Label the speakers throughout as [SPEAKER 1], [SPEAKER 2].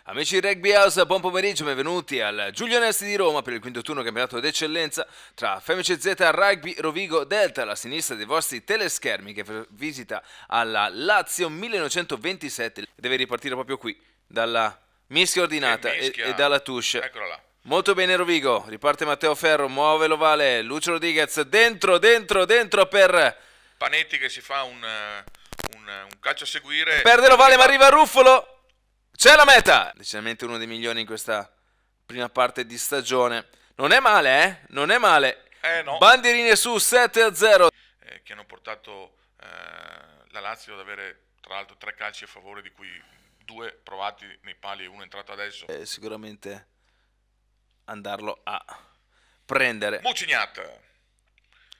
[SPEAKER 1] Amici di Rugby House, buon pomeriggio, benvenuti al Giulio Onesti di Roma per il quinto turno campionato d'eccellenza tra FMCZ Rugby Rovigo Delta alla sinistra dei vostri teleschermi che visita alla Lazio 1927. Deve ripartire proprio qui, dalla mischia ordinata e dalla touche.
[SPEAKER 2] Eccola là.
[SPEAKER 1] Molto bene Rovigo, riparte Matteo Ferro, muove l'ovale, Lucio Rodriguez dentro per...
[SPEAKER 2] Panetti che si fa un calcio a seguire.
[SPEAKER 1] Perde l'ovale ma arriva Ruffolo. C'è la meta! Decisamente uno dei migliori in questa prima parte di stagione. Non è male, eh? Non è male.
[SPEAKER 2] No.
[SPEAKER 1] Bandierine su 7-0.
[SPEAKER 2] Che hanno portato la Lazio ad avere tra l'altro 3 calci a favore, di cui 2 provati nei pali e 1 entrato adesso.
[SPEAKER 1] Sicuramente andarlo a prendere.
[SPEAKER 2] Mucignat.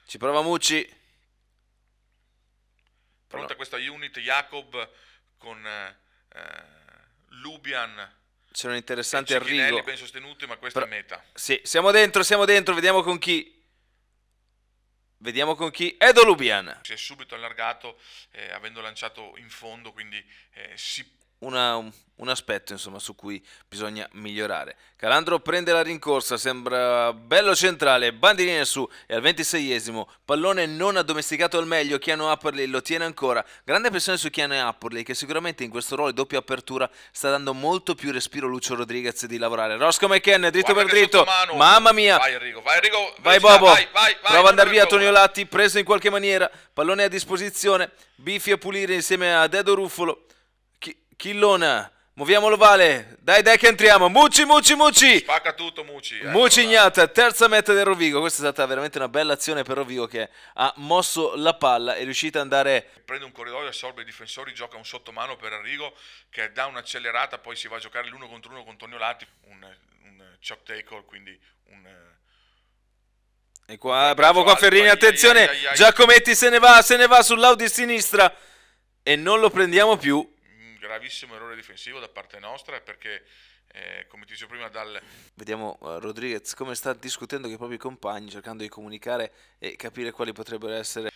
[SPEAKER 1] Ci prova Mucci.
[SPEAKER 2] Pronta questa unit Jacob con Lubian.
[SPEAKER 1] C'erano interessanti
[SPEAKER 2] e
[SPEAKER 1] arrigo.
[SPEAKER 2] Cecchinelli ben sostenuti, ma questa è meta.
[SPEAKER 1] Sì, siamo dentro, vediamo con chi. Vediamo con chi. Edo Lubian.
[SPEAKER 2] Si è subito allargato avendo lanciato in fondo, quindi si
[SPEAKER 1] un aspetto insomma su cui bisogna migliorare. Calandro prende la rincorsa, sembra bello centrale, bandierine su e al 26esimo pallone non addomesticato al meglio. Keanu Apperley lo tiene ancora, grande pressione su Keanu Apperley che sicuramente in questo ruolo di doppia apertura sta dando molto più respiro a Lucio Rodriguez di lavorare. Roscoe McKenna dritto per dritto, mamma mia,
[SPEAKER 2] vai Enrico,
[SPEAKER 1] vai Bobo,
[SPEAKER 2] vai,
[SPEAKER 1] prova ad andare via Tonio Latti, preso in qualche maniera, pallone a disposizione, Biffi a pulire insieme a Dedo Ruffolo. Chillona, muoviamo l'ovale, dai che entriamo, Mucci!
[SPEAKER 2] Spacca tutto Mucci.
[SPEAKER 1] Mucignata, terza meta del Rovigo, questa è stata veramente una bella azione per Rovigo che ha mosso la palla, è riuscita ad andare...
[SPEAKER 2] Prende un corridoio, assorbe i difensori, gioca un sottomano per Arrigo che dà un'accelerata, poi si va a giocare l'1 contro 1 con Tonio Latti, un chop tackle, quindi un...
[SPEAKER 1] E qua, bravo qua Ferrini, attenzione, Giacometti se ne va sull'Audi sinistra e non lo prendiamo più.
[SPEAKER 2] Gravissimo errore difensivo da parte nostra, perché come ti dicevo prima
[SPEAKER 1] Vediamo Rodriguez come sta discutendo con i propri compagni, cercando di comunicare e capire quali potrebbero essere.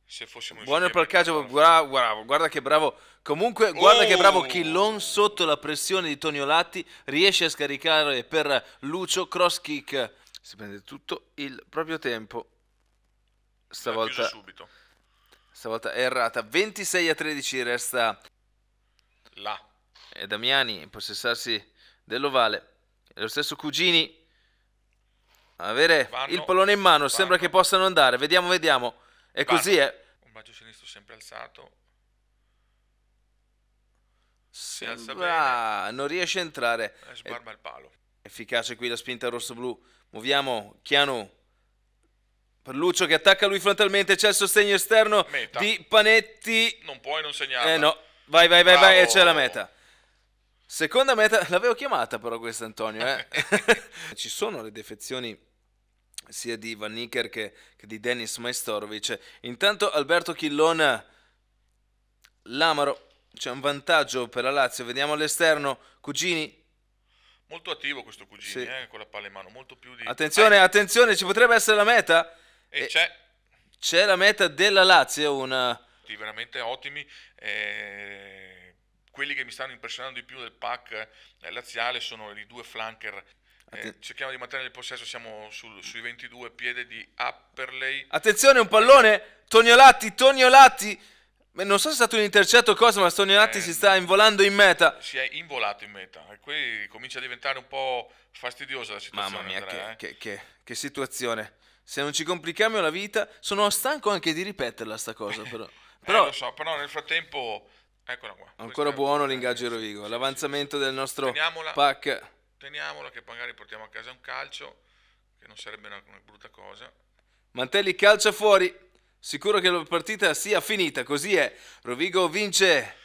[SPEAKER 2] Se fossimo
[SPEAKER 1] buono il placcaggio, guarda che bravo, comunque guarda che bravo Chillon sotto la pressione di Tonio Latti, riesce a scaricare per Lucio, cross kick, si prende tutto il proprio tempo, stavolta è errata. 26-13 resta
[SPEAKER 2] là.
[SPEAKER 1] E Damiani impossessarsi dell'ovale. Lo stesso Cugini avere il pallone in mano. Sembra che possano andare. Vediamo. E così è.
[SPEAKER 2] Un bacio sinistro sempre alzato.
[SPEAKER 1] Sembra non riesce a entrare.
[SPEAKER 2] Sbarba il palo.
[SPEAKER 1] Efficace qui la spinta rosso-blu. Muoviamo Keanu per Lucio che attacca lui frontalmente. C'è il sostegno esterno di Panetti.
[SPEAKER 2] Non puoi non segnare.
[SPEAKER 1] No. Vai, e c'è la meta. Seconda meta, l'avevo chiamata però questa Antonio. Ci sono le defezioni sia di Van Nicker che di Denis Majstorovic. Intanto Alberto Chillon, l'Amaro, c'è un vantaggio per la Lazio. Vediamo all'esterno, Cugini.
[SPEAKER 2] Molto attivo questo Cugini, sì. Con la palla in mano, molto più di...
[SPEAKER 1] Attenzione, ci potrebbe essere la meta.
[SPEAKER 2] E
[SPEAKER 1] c'è la meta della Lazio,
[SPEAKER 2] veramente ottimi. Quelli che mi stanno impressionando di più del pack laziale sono i 2 flanker. Cerchiamo di mantenere il possesso, siamo sui 22, piede di Apperley.
[SPEAKER 1] Attenzione, un pallone, Tonio Latti. Non so se è stato un intercetto o cosa, ma Tonio Latti si sta involando in meta.
[SPEAKER 2] Si è involato in meta e qui comincia a diventare un po' fastidiosa la situazione.
[SPEAKER 1] Mamma mia, che situazione. Se non ci complichiamo la vita, sono stanco anche di ripeterla sta cosa però.
[SPEAKER 2] Lo so, però nel frattempo, eccola qua.
[SPEAKER 1] Ancora buono l'ingaggio di Rovigo, l'avanzamento del nostro pack.
[SPEAKER 2] Teniamola che magari portiamo a casa un calcio, che non sarebbe una brutta cosa.
[SPEAKER 1] Mantelli calcia fuori, sicuro che la partita sia finita, così è. Rovigo vince